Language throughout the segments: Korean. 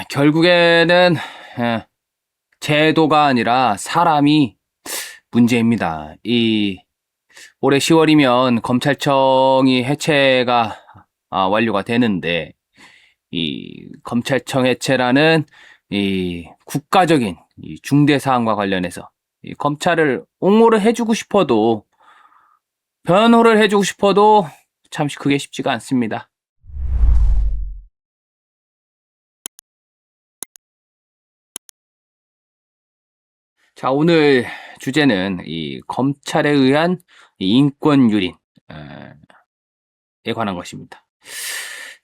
결국에는 예, 제도가 아니라 사람이 문제입니다. 올해 10월이면 검찰청이 해체가 완료가 되는데 검찰청 해체라는 국가적인 중대 사안과 관련해서 검찰을 옹호를 해주고 싶어도 변호를 해주고 싶어도 참 그게 쉽지가 않습니다. 자, 오늘 주제는 검찰에 의한 인권 유린에 관한 것입니다.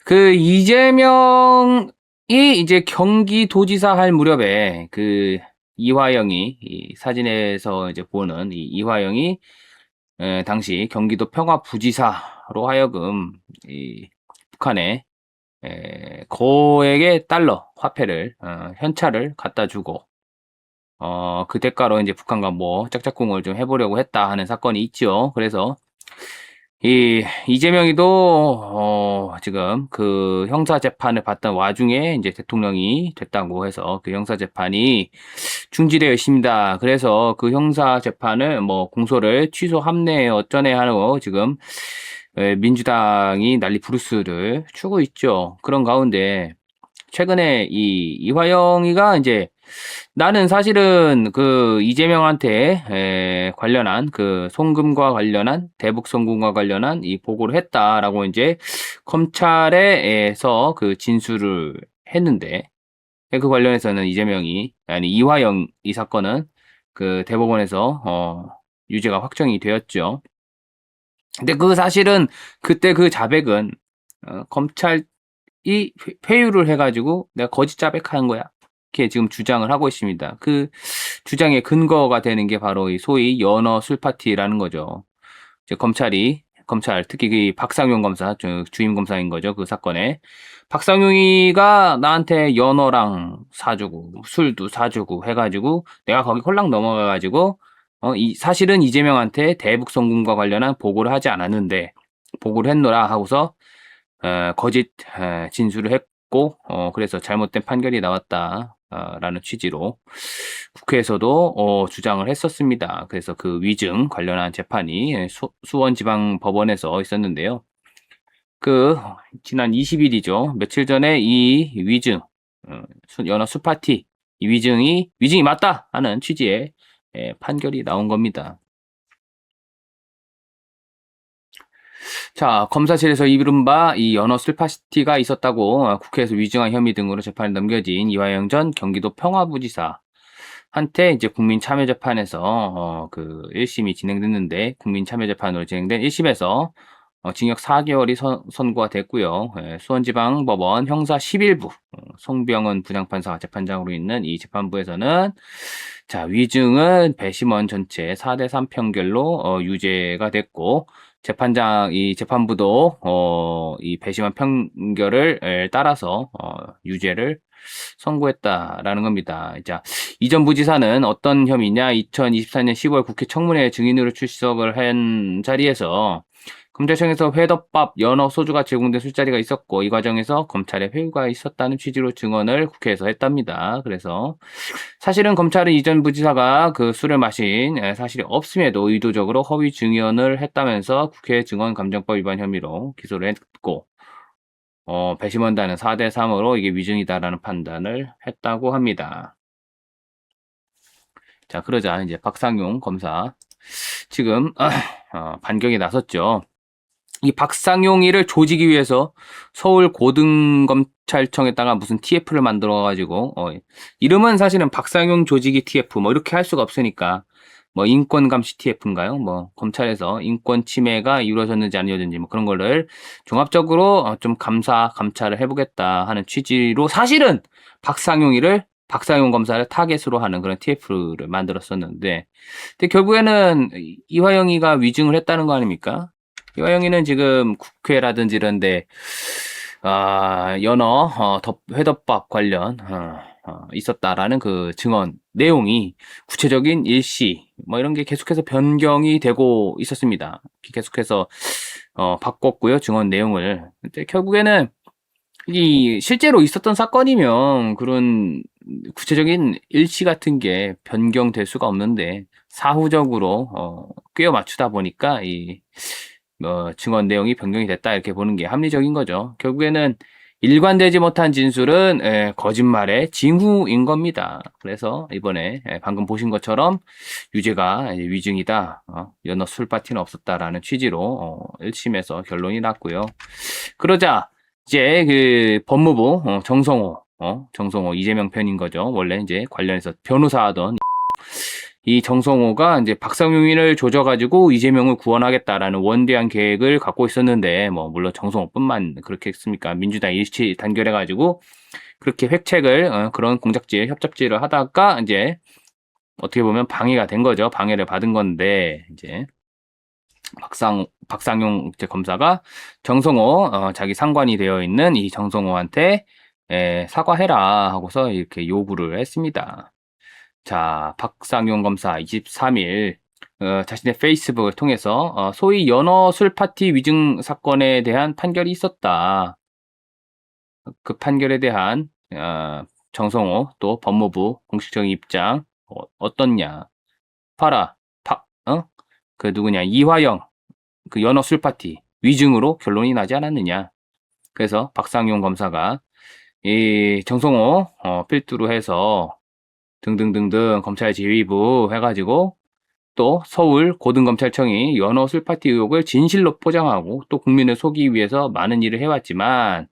그 이재명이 이제 경기도지사 할 무렵에 그 이화영이 이 사진에서 이제 보는 이 이화영이 당시 경기도 평화부지사로 하여금 이 북한에 거액의 달러 화폐를 현찰을 갖다 주고 그 대가로 이제 북한과 뭐 짝짝꿍을 좀 해보려고 했다 하는 사건이 있죠. 그래서 이재명이도 지금 그 형사 재판을 받던 와중에 이제 대통령이 됐다고 해서 그 형사 재판이 중지되어 있습니다. 그래서 그 형사 재판을 뭐 공소를 취소 함내 어쩌네 하고 지금 민주당이 난리 부르스를 추고 있죠. 그런 가운데 최근에 이화영이가 이제 나는 사실은 그 이재명한테 관련한 그 송금과 관련한 대북 송금과 관련한 이 보고를 했다라고 이제 검찰에서 그 진술을 했는데 그 관련해서는 이재명이 아니 이화영 이 사건은 그 대법원에서 유죄가 확정이 되었죠. 근데 그 사실은 그때 그 자백은 검찰이 회유를 해가지고 내가 거짓 자백한 거야. 이렇게 지금 주장을 하고 있습니다. 그 주장의 근거가 되는 게 바로 이 소위 연어 술 파티라는 거죠. 이제 검찰 특히 그 박상용 검사 주임 검사인 거죠. 그 사건에 박상용이가 나한테 연어랑 사주고 술도 사주고 해가지고 내가 거기 홀랑 넘어가가지고 사실은 이재명한테 대북 송금과 관련한 보고를 하지 않았는데 보고를 했노라 하고서 거짓 진술을 했고 그래서 잘못된 판결이 나왔다. 라는 취지로 국회에서도 주장을 했었습니다. 그래서 그 위증 관련한 재판이 수원지방법원에서 있었는데요. 그 지난 20일이죠. 며칠 전에 이 위증 연어 수파티 이 위증이 맞다 하는 취지의 판결이 나온 겁니다. 자, 검사실에서 이른바 이 연어 술파티가 있었다고 국회에서 위증한 혐의 등으로 재판에 넘겨진 이화영 전 경기도 평화부지사 한테 이제 국민참여재판에서 그 1심이 진행됐는데 국민참여재판으로 진행된 1심에서 징역 4개월이 선고가 됐고요. 수원지방법원 형사 11부 송병은 부장판사가 재판장으로 있는 이 재판부에서는 자 위증은 배심원 전체 4대3 판결로 유죄가 됐고 이 재판부도 이 배심원 판결을 따라서 유죄를 선고했다라는 겁니다. 자, 이전 부지사는 어떤 혐의냐? 2024년 10월 국회 청문회 증인으로 출석을 한 자리에서 검찰청에서 회덮밥, 연어, 소주가 제공된 술자리가 있었고 이 과정에서 검찰의 회유가 있었다는 취지로 증언을 국회에서 했답니다. 그래서 사실은 검찰은 이전 부지사가 그 술을 마신 사실이 없음에도 의도적으로 허위 증언을 했다면서 국회 증언감정법 위반 혐의로 기소를 했고 배심원단은 4대3으로 이게 위증이다라는 판단을 했다고 합니다. 자, 그러자 이제 박상용 검사 지금 반격에 나섰죠. 이 박상용이를 조지기 위해서 서울 고등검찰청에다가 무슨 TF를 만들어가지고 이름은 사실은 박상용 조지기 TF 뭐 이렇게 할 수가 없으니까 뭐 인권감시 TF인가요? 뭐 검찰에서 인권 침해가 이루어졌는지 아니었는지 뭐 그런 거를 종합적으로 좀 감찰을 해보겠다 하는 취지로 사실은 박상용 검사를 타겟으로 하는 그런 TF를 만들었었는데 근데 결국에는 이화영이가 위증을 했다는 거 아닙니까? 이화영이는 지금 국회라든지 이런데 연어 회덮밥 관련 있었다라는 그 증언 내용이 구체적인 일시 뭐 이런 게 계속해서 변경이 되고 있었습니다. 계속해서 바꿨고요 증언 내용을. 근데 결국에는 이 실제로 있었던 사건이면 그런 구체적인 일시 같은 게 변경될 수가 없는데 사후적으로 꿰어 맞추다 보니까 이 증언 내용이 변경이 됐다 이렇게 보는 게 합리적인 거죠. 결국에는 일관되지 못한 진술은 거짓말의 징후인 겁니다. 그래서 이번에 방금 보신 것처럼 유죄가 위증이다, 연어 술 파티는 없었다라는 취지로 1심에서 결론이 났고요. 그러자 이제 그 법무부 정성호 이재명 편인 거죠. 원래 이제 관련해서 변호사 하던 이 정성호가 이제 박상용인을 조져가지고 이재명을 구원하겠다라는 원대한 계획을 갖고 있었는데, 뭐, 물론 정성호뿐만 그렇게 했습니까? 민주당 일치 단결해가지고, 그렇게 획책을, 그런 공작질, 협잡질을 하다가, 이제, 어떻게 보면 방해가 된 거죠. 방해를 받은 건데, 이제, 박상용 검사가 정성호, 자기 상관이 되어 있는 이 정성호한테, 사과해라 하고서 이렇게 요구를 했습니다. 자, 박상용 검사 23일 자신의 페이스북을 통해서 소위 연어 술 파티 위증 사건에 대한 판결이 있었다. 그 판결에 대한 정성호 또 법무부 공식적인 입장 어떻냐? 봐라, 그 누구냐? 이화영 그 연어 술 파티 위증으로 결론이 나지 않았느냐? 그래서 박상용 검사가 이 정성호 필두로 해서 등등등등 검찰 지휘부 해가지고 또 서울 고등검찰청이 연어 술파티 의혹을 진실로 포장하고 또 국민을 속이기 위해서 많은 일을 해왔지만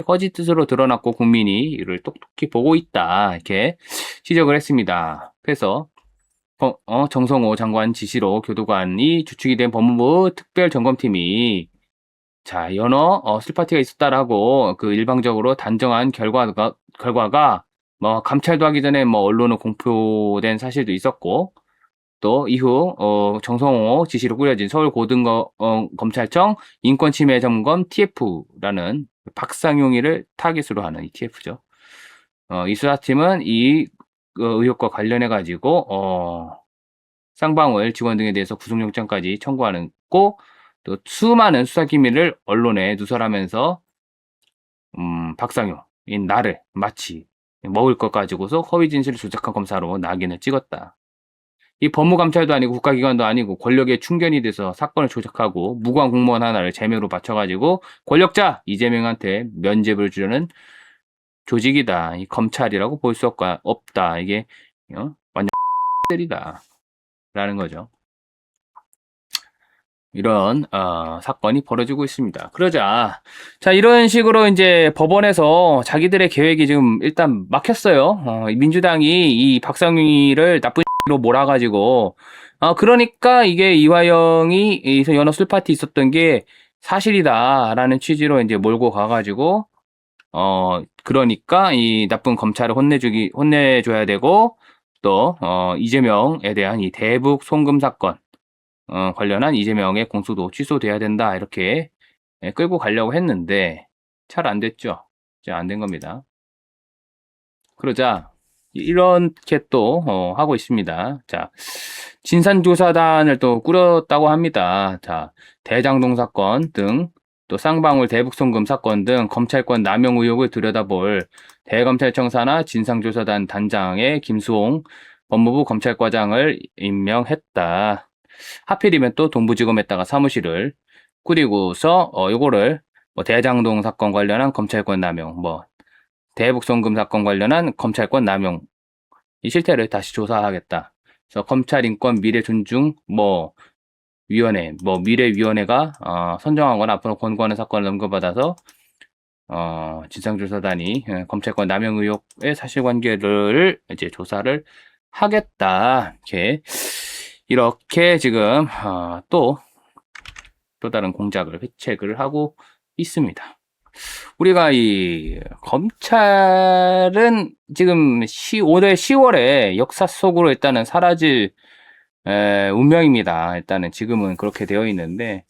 거짓뜻으로 드러났고 국민이 이를 똑똑히 보고 있다 이렇게 지적을 했습니다. 그래서 정성호 장관 지시로 교도관이 주축이 된 법무부 특별점검팀이 자 연어 술파티가 있었다라고 그 일방적으로 단정한 결과가 뭐 감찰도 하기 전에 뭐 언론에 공표된 사실도 있었고 또 이후 정성호 지시로 꾸려진 서울고등검찰청 인권침해점검 TF라는 박상용이를 타깃으로 하는 이 TF죠. 이 수사팀은 이 의혹과 관련해 가지고 쌍방울 직원 등에 대해서 구속영장까지 청구하는 또 수많은 수사 기밀을 언론에 누설하면서 박상용인 나를 마치 먹을 것 가지고서 허위 진실을 조작한 검사로 낙인을 찍었다. 이 법무감찰도 아니고 국가기관도 아니고 권력에 충견이 돼서 사건을 조작하고 무고한 공무원 하나를 제명으로 맞춰가지고 권력자 이재명한테 면죄부를 주려는 조직이다. 이 검찰이라고 볼 수 없다. 이게 완전 들이다 라는 거죠. 이런 사건이 벌어지고 있습니다. 그러자 자 이런 식으로 이제 법원에서 자기들의 계획이 지금 일단 막혔어요. 민주당이 이 박상용이를 나쁜 로 몰아가지고 그러니까 이게 이화영이 이 연어 술 파티 있었던 게 사실이다라는 취지로 이제 몰고 가가지고 그러니까 이 나쁜 검찰을 혼내줘야 되고 또 이재명에 대한 이 대북 송금 사건 관련한 이재명의 공소도 취소돼야 된다 이렇게 끌고 가려고 했는데 잘 안 됐죠. 이제 안 된 겁니다. 그러자 이렇게 또 하고 있습니다. 자, 진상조사단을 또 꾸렸다고 합니다. 자, 대장동 사건 등 또 쌍방울 대북송금 사건 등 검찰권 남용 의혹을 들여다볼 대검찰청 산하 진상조사단 단장에 김수홍 법무부 검찰과장을 임명했다. 하필이면 또 동부지검에다가 사무실을 꾸리고서 요거를 뭐 대장동 사건 관련한 검찰권 남용, 뭐 대북송금 사건 관련한 검찰권 남용 이 실태를 다시 조사하겠다. 그래서 검찰인권 미래존중 위원회, 미래위원회가 선정하거나 앞으로 권고하는 사건을 넘겨받아서 진상조사단이 검찰권 남용 의혹의 사실관계를 이제 조사를 하겠다. 이렇게 지금 또 다른 공작을 획책을 하고 있습니다. 우리가 이 검찰은 지금 올해 10월에 역사 속으로 일단은 사라질 운명입니다. 일단은 지금은 그렇게 되어 있는데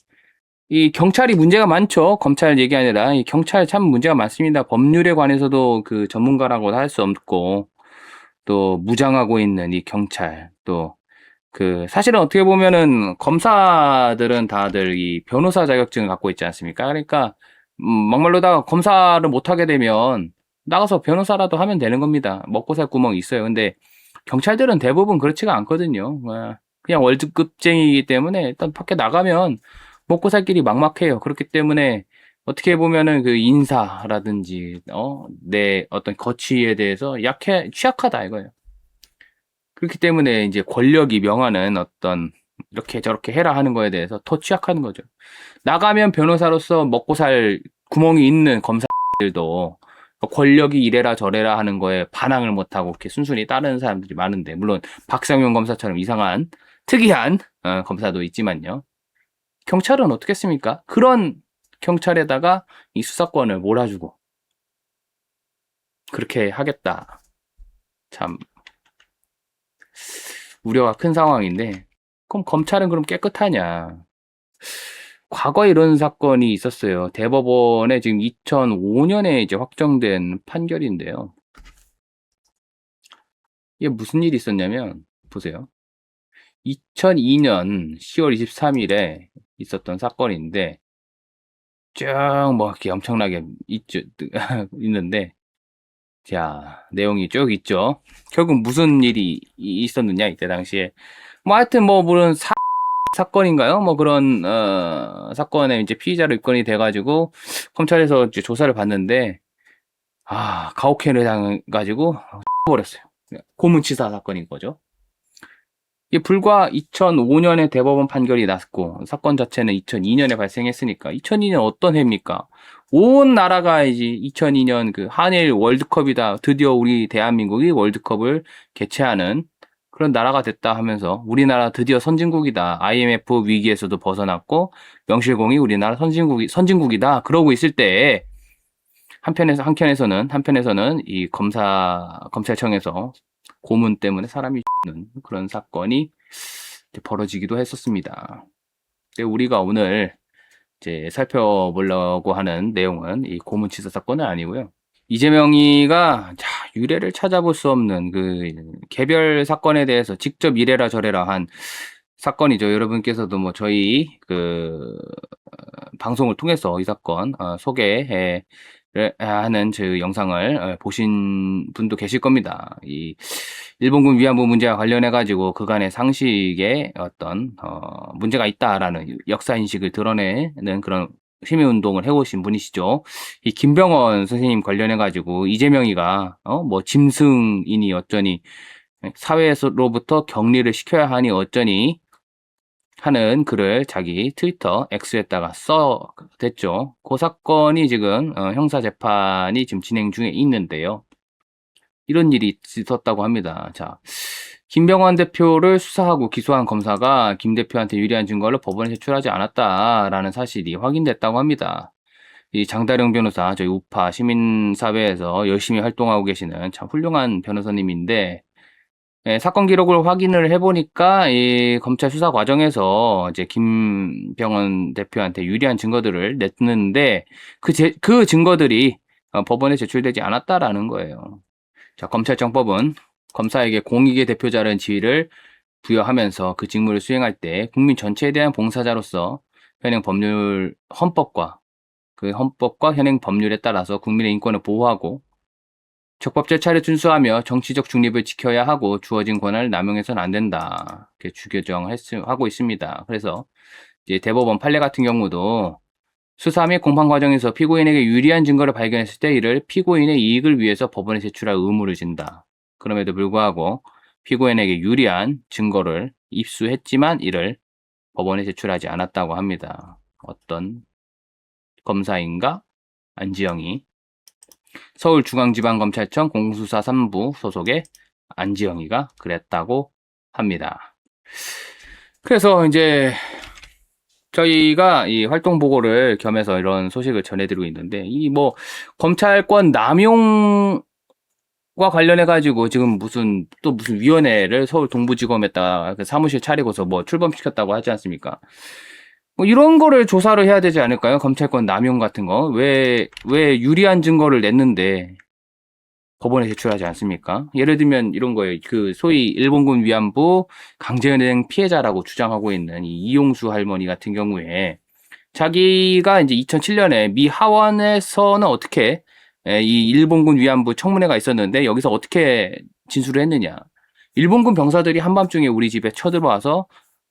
이 경찰이 문제가 많죠. 검찰 얘기 아니라 이 경찰 참 문제가 많습니다. 법률에 관해서도 그 전문가라고 할 수 없고 또 무장하고 있는 이 경찰 또 그 사실은 어떻게 보면은 검사들은 다들 이 변호사 자격증을 갖고 있지 않습니까? 그러니까 막말로다가 검사를 못하게 되면 나가서 변호사라도 하면 되는 겁니다. 먹고 살 구멍이 있어요. 근데 경찰들은 대부분 그렇지가 않거든요. 그냥 월급쟁이이기 때문에 일단 밖에 나가면 먹고 살 길이 막막해요. 그렇기 때문에 어떻게 보면은 그 인사라든지 내 어떤 거취에 대해서 취약하다 이거예요. 그렇기 때문에 이제 권력이 명하는 어떤 이렇게 저렇게 해라 하는 거에 대해서 더 취약하는 거죠. 나가면 변호사로서 먹고 살 구멍이 있는 검사들도 권력이 이래라 저래라 하는 거에 반항을 못하고 이렇게 순순히 따르는 사람들이 많은데, 물론 박상용 검사처럼 이상한 특이한 검사도 있지만요. 경찰은 어떻겠습니까? 그런 경찰에다가 이 수사권을 몰아주고 그렇게 하겠다. 참 우려가 큰 상황인데, 그럼 검찰은 그럼 깨끗하냐? 과거에 이런 사건이 있었어요. 대법원에 지금 2005년에 이제 확정된 판결인데요. 이게 무슨 일이 있었냐면, 보세요. 2002년 10월 23일에 있었던 사건인데, 쭉 뭐 이렇게 엄청나게 있는데, 자, 내용이 쭉 있죠. 결국 무슨 일이 있었느냐, 이때 당시에. 뭐 하여튼 뭐 물론 사건인가요? 뭐 그런 사건에 이제 피의자로 입건이 돼가지고 검찰에서 이제 조사를 받는데, 가혹행위를 당해가지고 버렸어요. 고문치사 사건인 거죠. 이게 불과 2005년에 대법원 판결이 났고 사건 자체는 2002년에 발생했으니까 2002년 어떤 해입니까? 온 나라가 이제 2002년 그 한일 월드컵이다. 드디어 우리 대한민국이 월드컵을 개최하는 그런 나라가 됐다 하면서 우리나라 드디어 선진국이다. IMF 위기에서도 벗어났고 명실공히 우리나라 선진국이다. 그러고 있을 때 한편에서는 이 검찰청에서 고문 때문에 사람이 죽는 그런 사건이 벌어지기도 했었습니다. 근데 우리가 오늘 이제 살펴보려고 하는 내용은 이 고문치사 사건은 아니고요. 이재명이가 유례를 찾아볼 수 없는 그 개별 사건에 대해서 직접 이래라 저래라 한 사건이죠. 여러분께서도 뭐 저희 그 방송을 통해서 이 사건 소개해 하는 저 영상을 보신 분도 계실 겁니다. 이 일본군 위안부 문제와 관련해 가지고 그간의 상식에 어떤 문제가 있다라는 역사 인식을 드러내는 그런 시민운동을 해오신 분이시죠. 이 김병원 선생님 관련해 가지고 이재명이가 뭐 짐승이니 어쩌니 사회로부터 격리를 시켜야 하니 어쩌니 하는 글을 자기 트위터 X에다가 됐죠. 그 사건이 지금 형사 재판이 지금 진행 중에 있는데요. 이런 일이 있었다고 합니다. 자, 김병완 대표를 수사하고 기소한 검사가 김 대표한테 유리한 증거를 법원에 제출하지 않았다라는 사실이 확인됐다고 합니다. 이 장다령 변호사, 저희 우파 시민사회에서 열심히 활동하고 계시는 참 훌륭한 변호사님인데, 사건 기록을 확인을 해보니까 이 검찰 수사 과정에서 이제 김병원 대표한테 유리한 증거들을 냈는데 그 증거들이 법원에 제출되지 않았다라는 거예요. 자, 검찰청법은 검사에게 공익의 대표자라는 지위를 부여하면서 그 직무를 수행할 때 국민 전체에 대한 봉사자로서 헌법과 현행 법률에 따라서 국민의 인권을 보호하고 적법 절차를 준수하며 정치적 중립을 지켜야 하고 주어진 권한을 남용해서는 안 된다. 이렇게 주교정하고 있습니다. 그래서 이제 대법원 판례 같은 경우도 수사 및 공판 과정에서 피고인에게 유리한 증거를 발견했을 때 이를 피고인의 이익을 위해서 법원에 제출할 의무를 진다. 그럼에도 불구하고 피고인에게 유리한 증거를 입수했지만 이를 법원에 제출하지 않았다고 합니다. 어떤 검사인가? 안지영이 서울중앙지방검찰청 공수사 3부 소속의 안지영이가 그랬다고 합니다. 그래서 이제 저희가 이 활동 보고를 겸해서 이런 소식을 전해드리고 있는데, 이 뭐 검찰권 남용과 관련해 가지고 지금 무슨 위원회를 서울 동부지검에다 사무실 차리고서 뭐 출범시켰다고 하지 않습니까? 뭐 이런 거를 조사를 해야 되지 않을까요? 검찰권 남용 같은 거. 왜 유리한 증거를 냈는데 법원에 제출하지 않습니까? 예를 들면 이런 거예요. 그 소위 일본군 위안부 강제연행 피해자라고 주장하고 있는 이 이용수 할머니 같은 경우에 자기가 이제 2007년에 미 하원에서는 어떻게 이 일본군 위안부 청문회가 있었는데 여기서 어떻게 진술을 했느냐. 일본군 병사들이 한밤중에 우리 집에 쳐들어와서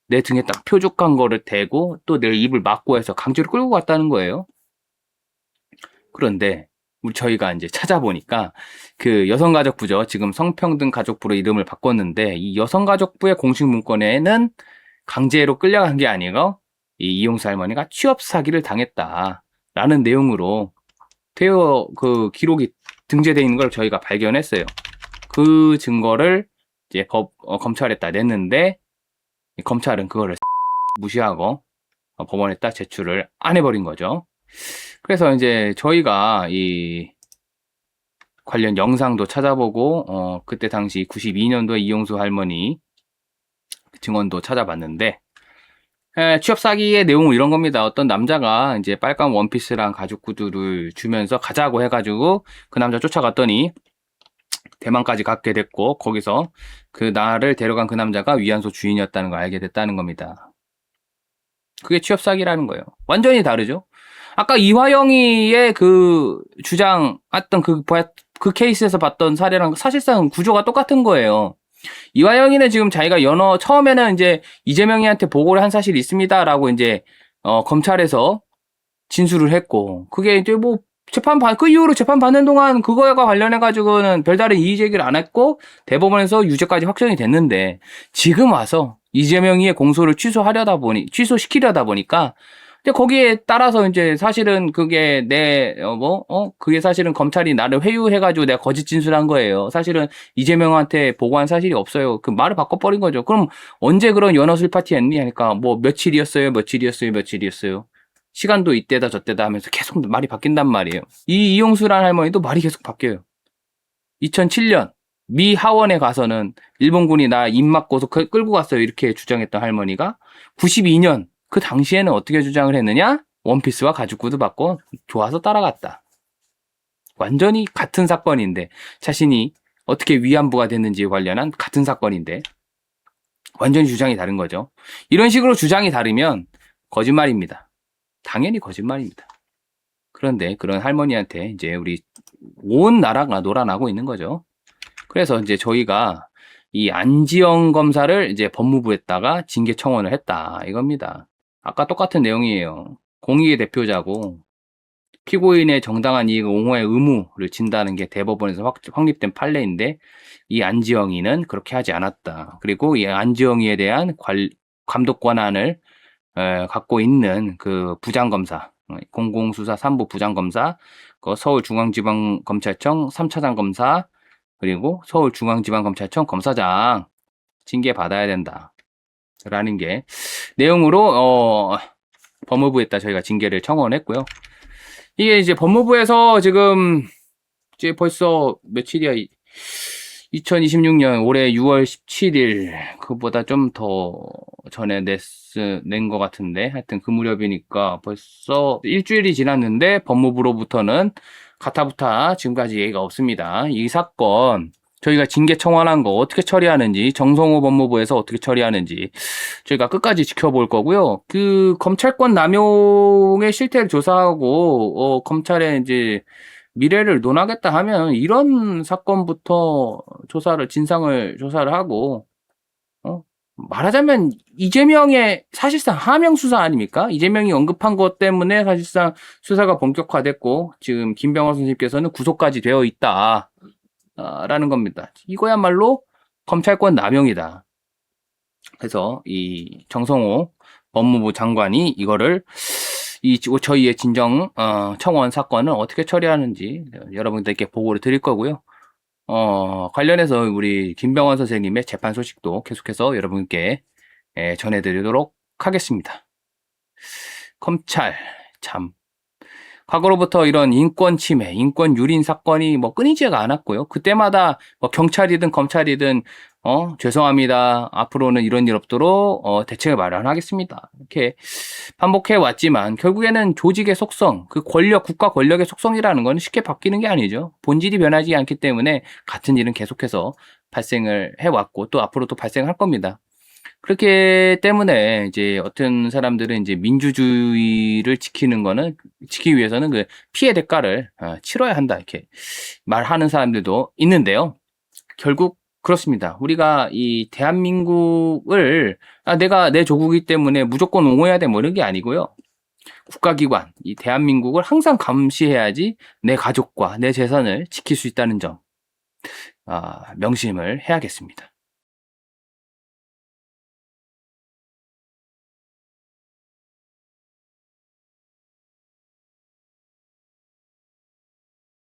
내 등에 딱 표적한 거를 대고 또 내 입을 막고 해서 강제로 끌고 갔다는 거예요. 그런데 저희가 이제 찾아보니까 그 여성가족부죠. 지금 성평등가족부로 이름을 바꿨는데 이 여성가족부의 공식 문건에는 강제로 끌려간 게 아니고 이 이용수 할머니가 취업 사기를 당했다라는 내용으로 그 기록이 등재되어 있는 걸 저희가 발견했어요. 그 증거를 이제 검찰에다 냈는데 검찰은 그거를 무시하고 법원에다 제출을 안 해버린 거죠. 그래서 이제 저희가 이 관련 영상도 찾아보고 그때 당시 92년도에 이용수 할머니 증언도 찾아봤는데 취업 사기의 내용은 이런 겁니다. 어떤 남자가 이제 빨간 원피스랑 가죽 구두를 주면서 가자고 해가지고 그 남자 쫓아갔더니 대만까지 갔게 됐고 거기서 그 나를 데려간 그 남자가 위안소 주인이었다는 걸 알게 됐다는 겁니다. 그게 취업 사기라는 거예요. 완전히 다르죠. 아까 이화영이의 그 주장했던 그 케이스에서 봤던 사례랑 사실상 구조가 똑같은 거예요. 이화영이는 지금 자기가 처음에는 이제 이재명이한테 보고를 한 사실이 있습니다라고 이제 검찰에서 진술을 했고 그게 이제 뭐 그 이후로 재판 받는 동안 그거와 관련해 가지고는 별다른 이의 제기를 안 했고 대법원에서 유죄까지 확정이 됐는데 지금 와서 이재명이의 공소를 취소시키려다 보니까 근데 거기에 따라서 이제 사실은 그게 그게 사실은 검찰이 나를 회유해가지고 내가 거짓 진술한 거예요. 사실은 이재명한테 보고한 사실이 없어요. 그 말을 바꿔버린 거죠. 그럼 언제 그런 연어술 파티 했니? 하니까 뭐 며칠이었어요. 시간도 이때다 저때다 하면서 계속 말이 바뀐단 말이에요. 이 이용수라는 할머니도 말이 계속 바뀌어요. 2007년 미 하원에 가서는 일본군이 나 입 막고서 끌고 갔어요. 이렇게 주장했던 할머니가 92년 그 당시에는 어떻게 주장을 했느냐? 원피스와 가죽구두 받고 좋아서 따라갔다. 완전히 같은 사건인데 자신이 어떻게 위안부가 됐는지에 관련한 같은 사건인데 완전히 주장이 다른 거죠. 이런 식으로 주장이 다르면 거짓말입니다. 당연히 거짓말입니다. 그런데 그런 할머니한테 이제 우리 온 나라가 놀아나고 있는 거죠. 그래서 이제 저희가 이 안지영 검사를 이제 법무부에다가 징계 청원을 했다 이겁니다. 아까 똑같은 내용이에요. 공익의 대표자고 피고인의 정당한 이익을 옹호의 의무를 진다는 게 대법원에서 확립된 판례인데 이 안지영이는 그렇게 하지 않았다. 그리고 이 안지영이에 대한 감독 권한을 갖고 있는 그 부장검사, 공공수사 3부 부장검사, 서울중앙지방검찰청 3차장 검사, 그리고 서울중앙지방검찰청 검사장 징계 받아야 된다. 라는 게 내용으로 법무부에다 저희가 징계를 청원했고요. 이게 이제 법무부에서 지금 이제 벌써 며칠이야? 2026년 올해 6월 17일 그보다 좀 더 전에 낸 것 같은데 하여튼 그 무렵이니까 벌써 일주일이 지났는데 법무부로부터는 가타부타 지금까지 얘기가 없습니다. 이 사건 저희가 징계 청원한 거 어떻게 처리하는지 정성호 법무부에서 어떻게 처리하는지 저희가 끝까지 지켜볼 거고요. 그 검찰권 남용의 실태를 조사하고 검찰에 이제 미래를 논하겠다 하면 이런 사건부터 진상을 조사를 하고 말하자면 이재명의 사실상 하명 수사 아닙니까? 이재명이 언급한 것 때문에 사실상 수사가 본격화됐고 지금 김병호 선생님께서는 구속까지 되어 있다. 라는 겁니다. 이거야말로 검찰권 남용이다. 그래서 이 정성호 법무부 장관이 이거를 저희의 진정 청원 사건을 어떻게 처리하는지 여러분들께 보고를 드릴 거고요. 관련해서 우리 김병원 선생님의 재판 소식도 계속해서 여러분께 전해드리도록 하겠습니다. 검찰 참 과거로부터 이런 인권 침해, 인권 유린 사건이 뭐 끊이지가 않았고요. 그때마다 뭐 경찰이든 검찰이든 죄송합니다. 앞으로는 이런 일 없도록 대책을 마련하겠습니다. 이렇게 반복해 왔지만 결국에는 조직의 속성, 그 국가 권력의 속성이라는 건 쉽게 바뀌는 게 아니죠. 본질이 변하지 않기 때문에 같은 일은 계속해서 발생을 해왔고 또 앞으로 또 발생할 겁니다. 그렇기 때문에 이제 어떤 사람들은 이제 민주주의를 지키기 위해서는 그 피해 대가를 치러야 한다 이렇게 말하는 사람들도 있는데요. 결국 그렇습니다. 우리가 이 대한민국을 내가 내 조국이기 때문에 무조건 옹호해야 돼 뭐 이런 게 아니고요. 국가기관, 이 대한민국을 항상 감시해야지 내 가족과 내 재산을 지킬 수 있다는 점 명심을 해야겠습니다.